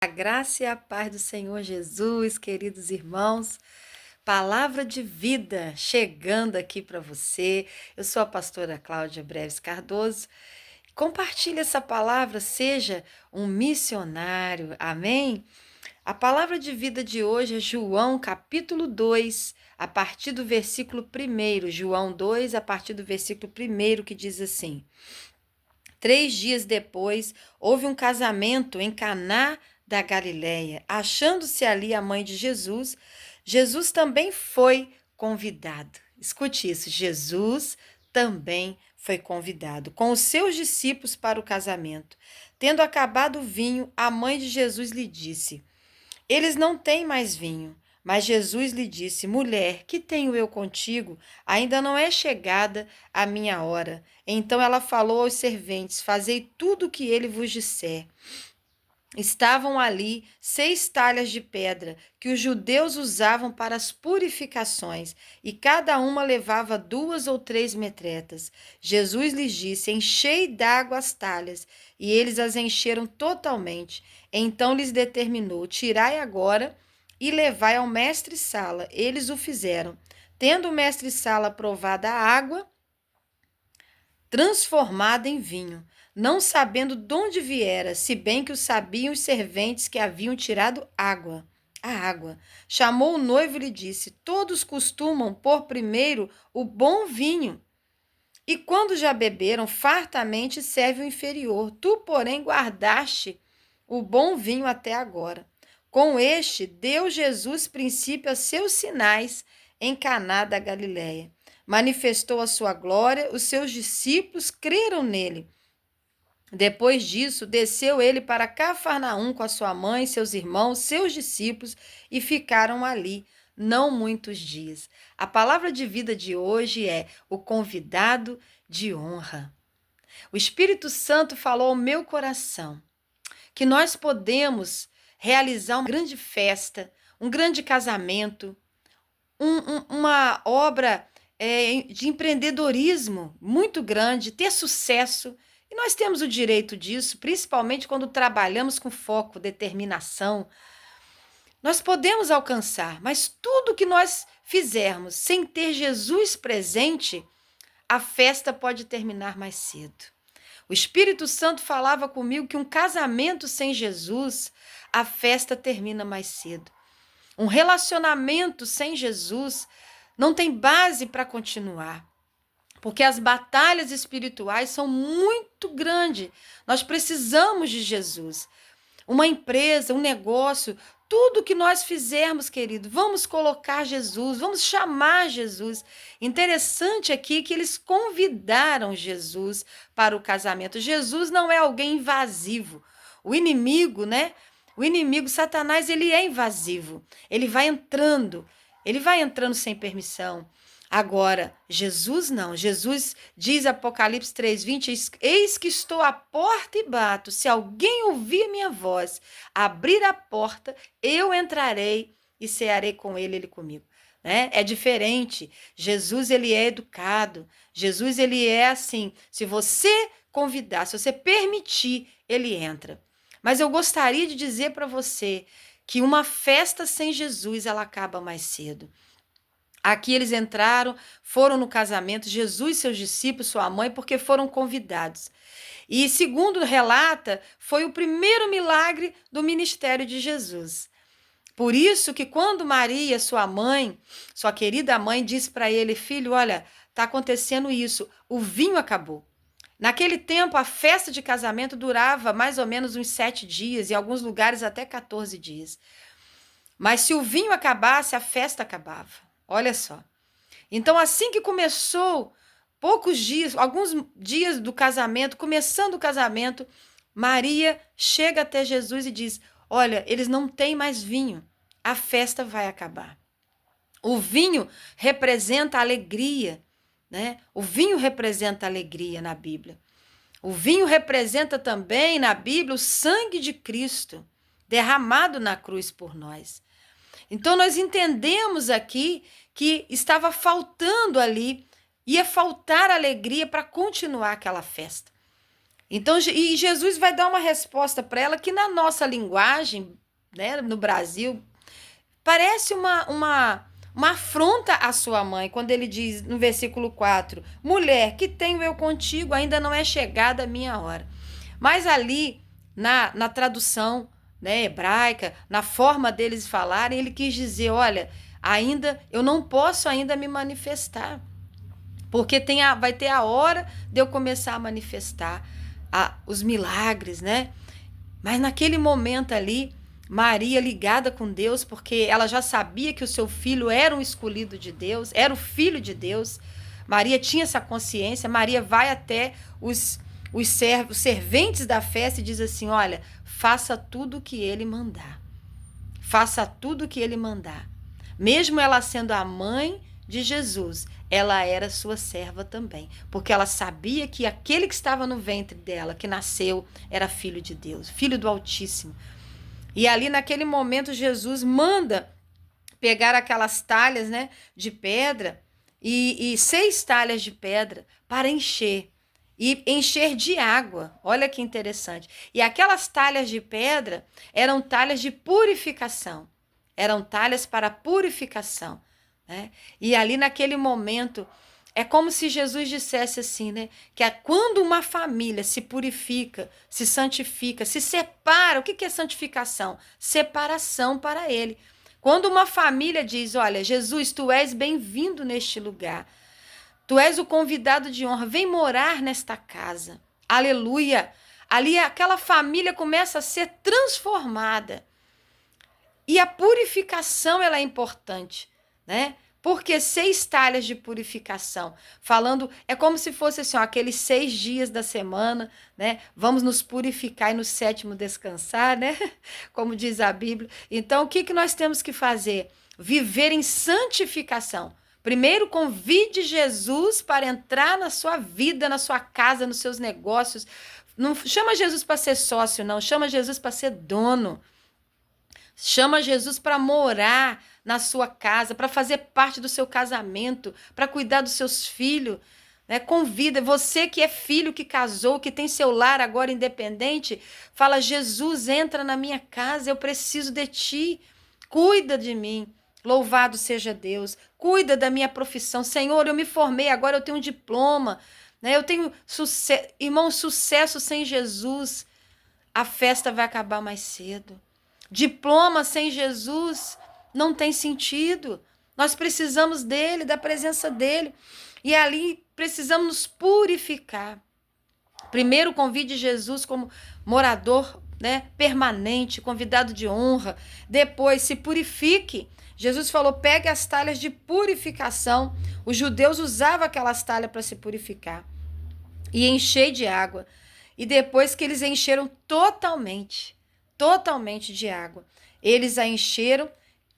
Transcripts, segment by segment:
A graça e a paz do Senhor Jesus, queridos irmãos, palavra de vida chegando aqui para você. Eu sou a pastora Cláudia Breves Cardoso. Compartilhe essa palavra, seja um missionário, amém? A palavra de vida de hoje é João capítulo 2, a partir do versículo 1. João 2, a partir do versículo 1, que diz assim: 3 dias depois, houve um casamento em Caná da Galileia. Achando-se ali a mãe de Jesus, Jesus também foi convidado. Escute isso, Jesus também foi convidado com os seus discípulos para o casamento. Tendo acabado o vinho, a mãe de Jesus lhe disse: eles não têm mais vinho. Mas Jesus lhe disse: mulher, que tenho eu contigo? Ainda não é chegada a minha hora. Então ela falou aos serventes: fazei tudo o que ele vos disser. Estavam ali 6 talhas de pedra que os judeus usavam para as purificações, e cada uma levava 2 ou 3 metretas. Jesus lhes disse: enchei d'água as talhas, e eles as encheram totalmente. Então lhes determinou: tirai agora e levai ao mestre-sala. Eles o fizeram. Tendo o mestre-sala provado a água transformada em vinho, não sabendo de onde viera, se bem que o sabiam os serventes que haviam tirado a água. Chamou o noivo e lhe disse: todos costumam pôr primeiro o bom vinho, e quando já beberam fartamente, serve o inferior. Tu, porém, guardaste o bom vinho até agora. Com este, deu Jesus princípio a seus sinais em Caná da Galileia. Manifestou a sua glória, os seus discípulos creram nele. Depois disso, desceu ele para Cafarnaum com a sua mãe, seus irmãos, seus discípulos, e ficaram ali não muitos dias. A palavra de vida de hoje é o convidado de honra. O Espírito Santo falou ao meu coração que nós podemos realizar uma grande festa, um grande casamento, uma obra de empreendedorismo muito grande, ter sucesso. E nós temos o direito disso, principalmente quando trabalhamos com foco, determinação. Nós podemos alcançar, mas tudo que nós fizermos sem ter Jesus presente, a festa pode terminar mais cedo. O Espírito Santo falava comigo que um casamento sem Jesus, a festa termina mais cedo. Um relacionamento sem Jesus não tem base para continuar, porque as batalhas espirituais são muito grandes. Nós precisamos de Jesus. Uma empresa, um negócio, tudo que nós fizermos, querido, vamos colocar Jesus, vamos chamar Jesus. Interessante aqui que eles convidaram Jesus para o casamento. Jesus não é alguém invasivo. O inimigo, né? O inimigo, Satanás, ele é invasivo. Ele vai entrando sem permissão. Agora, Jesus não. Jesus diz Apocalipse 3:20, eis que estou à porta e bato. Se alguém ouvir minha voz, abrir a porta, eu entrarei e cearei com ele, ele comigo. Né? É diferente. Jesus, ele é educado. Jesus, ele é assim. Se você convidar, se você permitir, ele entra. Mas eu gostaria de dizer para você que uma festa sem Jesus, ela acaba mais cedo. Aqui eles entraram, foram no casamento, Jesus, seus discípulos, sua mãe, porque foram convidados. E segundo relata, foi o primeiro milagre do ministério de Jesus. Por isso que quando Maria, sua mãe, sua querida mãe, disse para ele: filho, olha, está acontecendo isso, o vinho acabou. Naquele tempo, a festa de casamento durava mais ou menos uns 7 dias, em alguns lugares até 14 dias. Mas se o vinho acabasse, a festa acabava. Olha só. Então, assim que começou, poucos dias, alguns dias do casamento, começando o casamento, Maria chega até Jesus e diz: olha, eles não têm mais vinho, a festa vai acabar. O vinho representa a alegria, né? O vinho representa a alegria na Bíblia. O vinho representa também na Bíblia o sangue de Cristo, derramado na cruz por nós. Então, nós entendemos aqui que estava faltando ali, ia faltar alegria para continuar aquela festa. Então, e Jesus vai dar uma resposta para ela que na nossa linguagem, né, no Brasil, parece uma afronta à sua mãe, quando ele diz no versículo 4: mulher, que tenho eu contigo? Ainda não é chegada a minha hora. Mas ali, na tradução, né, hebraica, na forma deles falarem, ele quis dizer: olha, ainda eu não posso ainda me manifestar, porque vai ter a hora de eu começar a manifestar os milagres, né? Mas naquele momento ali, Maria ligada com Deus, porque ela já sabia que o seu filho era um escolhido de Deus, era o filho de Deus. Maria tinha essa consciência. Maria vai até os serventes da festa e diz assim: olha, faça tudo o que ele mandar. Faça tudo o que ele mandar. Mesmo ela sendo a mãe de Jesus, ela era sua serva também, porque ela sabia que aquele que estava no ventre dela, que nasceu, era filho de Deus, filho do Altíssimo. E ali naquele momento Jesus manda pegar aquelas talhas, né, de pedra e 6 talhas de pedra para encher. E encher de água. Olha que interessante. E aquelas talhas de pedra eram talhas de purificação. Eram talhas para purificação, né? E ali naquele momento, é como se Jesus dissesse assim, né? Que quando uma família se purifica, se santifica, se separa, o que é santificação? Separação para ele. Quando uma família diz: olha, Jesus, tu és bem-vindo neste lugar. Tu és o convidado de honra, vem morar nesta casa. Aleluia! Ali aquela família começa a ser transformada. E a purificação ela é importante, né? Porque 6 talhas de purificação, falando, é como se fosse assim, ó, aqueles 6 dias da semana, né? Vamos nos purificar e no 7º descansar, né? Como diz a Bíblia. Então, o que nós temos que fazer? Viver em santificação. Primeiro, convide Jesus para entrar na sua vida, na sua casa, nos seus negócios. Não chama Jesus para ser sócio, não. Chama Jesus para ser dono. Chama Jesus para morar na sua casa, para fazer parte do seu casamento, para cuidar dos seus filhos. Né? Convida, você que é filho, que casou, que tem seu lar agora independente, fala: Jesus, entra na minha casa, eu preciso de ti, cuida de mim. Louvado seja Deus, cuida da minha profissão. Senhor, eu me formei, agora eu tenho um diploma, né? Eu tenho sucesso. Irmão, sucesso sem Jesus, a festa vai acabar mais cedo. Diploma sem Jesus não tem sentido. Nós precisamos dele, da presença dele. E ali precisamos nos purificar. Primeiro, convide Jesus como morador, né, permanente, convidado de honra. Depois, se purifique. Jesus falou: pegue as talhas de purificação. Os judeus usavam aquelas talhas para se purificar. E encher de água. E depois que eles encheram totalmente de água, eles a encheram,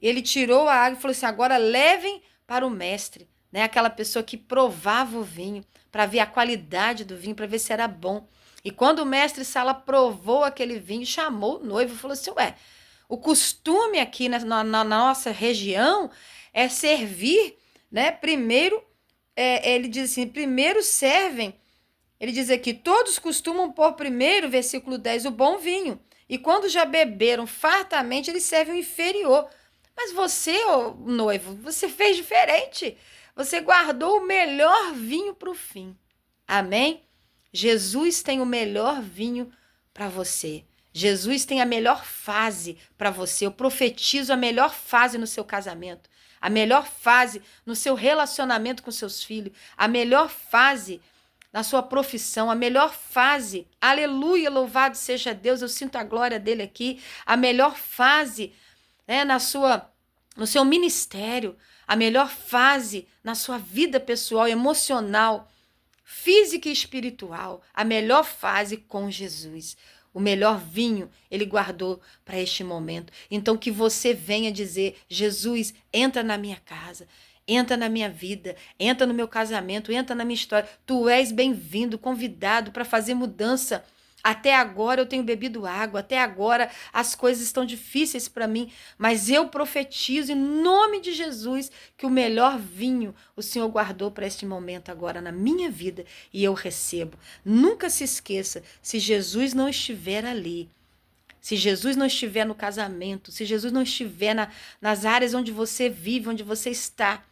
ele tirou a água e falou assim: agora levem para o mestre, né? Aquela pessoa que provava o vinho, para ver a qualidade do vinho, para ver se era bom. E quando o mestre Sala provou aquele vinho, chamou o noivo e falou assim: ué, o costume aqui na nossa região é servir, né? Primeiro, ele diz assim: primeiro servem. Ele diz aqui: todos costumam pôr primeiro, versículo 10, o bom vinho. E quando já beberam fartamente, eles servem o inferior. Mas você, ô noivo, você fez diferente. Você guardou o melhor vinho para o fim. Amém? Jesus tem o melhor vinho para você. Jesus tem a melhor fase para você. Eu profetizo a melhor fase no seu casamento, a melhor fase no seu relacionamento com seus filhos, a melhor fase na sua profissão, a melhor fase, aleluia, louvado seja Deus, eu sinto a glória dele aqui, a melhor fase, né, no seu ministério, a melhor fase na sua vida pessoal, emocional, física e espiritual, a melhor fase com Jesus. O melhor vinho ele guardou para este momento. Então que você venha dizer: Jesus, entra na minha casa, entra na minha vida, entra no meu casamento, entra na minha história. Tu és bem-vindo, convidado para fazer mudança Até agora eu tenho bebido água, até agora as coisas estão difíceis para mim, mas eu profetizo em nome de Jesus que o melhor vinho o Senhor guardou para este momento agora na minha vida e eu recebo. Nunca se esqueça, se Jesus não estiver ali, se Jesus não estiver no casamento, se Jesus não estiver nas áreas onde você vive, onde você está,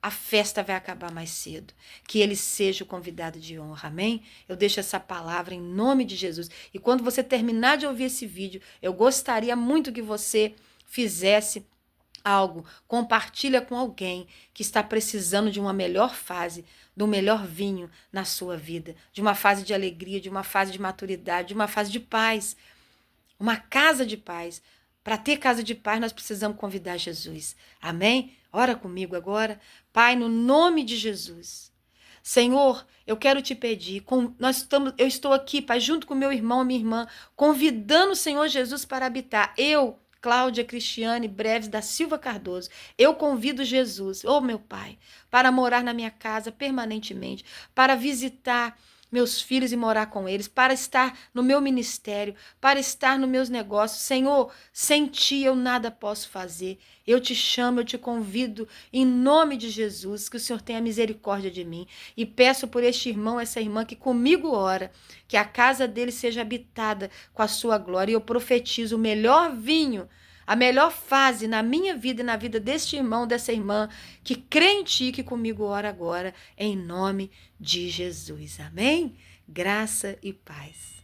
a festa vai acabar mais cedo. Que ele seja o convidado de honra, amém? Eu deixo essa palavra em nome de Jesus. E quando você terminar de ouvir esse vídeo, eu gostaria muito que você fizesse algo, compartilha com alguém que está precisando de uma melhor fase, do melhor vinho na sua vida, de uma fase de alegria, de uma fase de maturidade, de uma fase de paz, uma casa de paz. Para ter casa de paz, nós precisamos convidar Jesus. Amém? Ora comigo agora. Pai, no nome de Jesus. Senhor, eu quero te pedir, eu estou aqui, Pai, junto com meu irmão e minha irmã, convidando o Senhor Jesus para habitar. Eu, Cláudia Cristiane Breves da Silva Cardoso, eu convido Jesus, oh meu Pai, para morar na minha casa permanentemente, para visitar meus filhos e morar com eles, para estar no meu ministério, para estar nos meus negócios. Senhor, sem ti eu nada posso fazer. Eu te chamo, eu te convido, em nome de Jesus, que o Senhor tenha misericórdia de mim. E peço por este irmão, essa irmã que comigo ora, que a casa dele seja habitada com a sua glória. E eu profetizo o melhor vinho, a melhor fase na minha vida e na vida deste irmão, dessa irmã, que crê em ti, que comigo ora agora, em nome de Jesus. Amém? Graça e paz.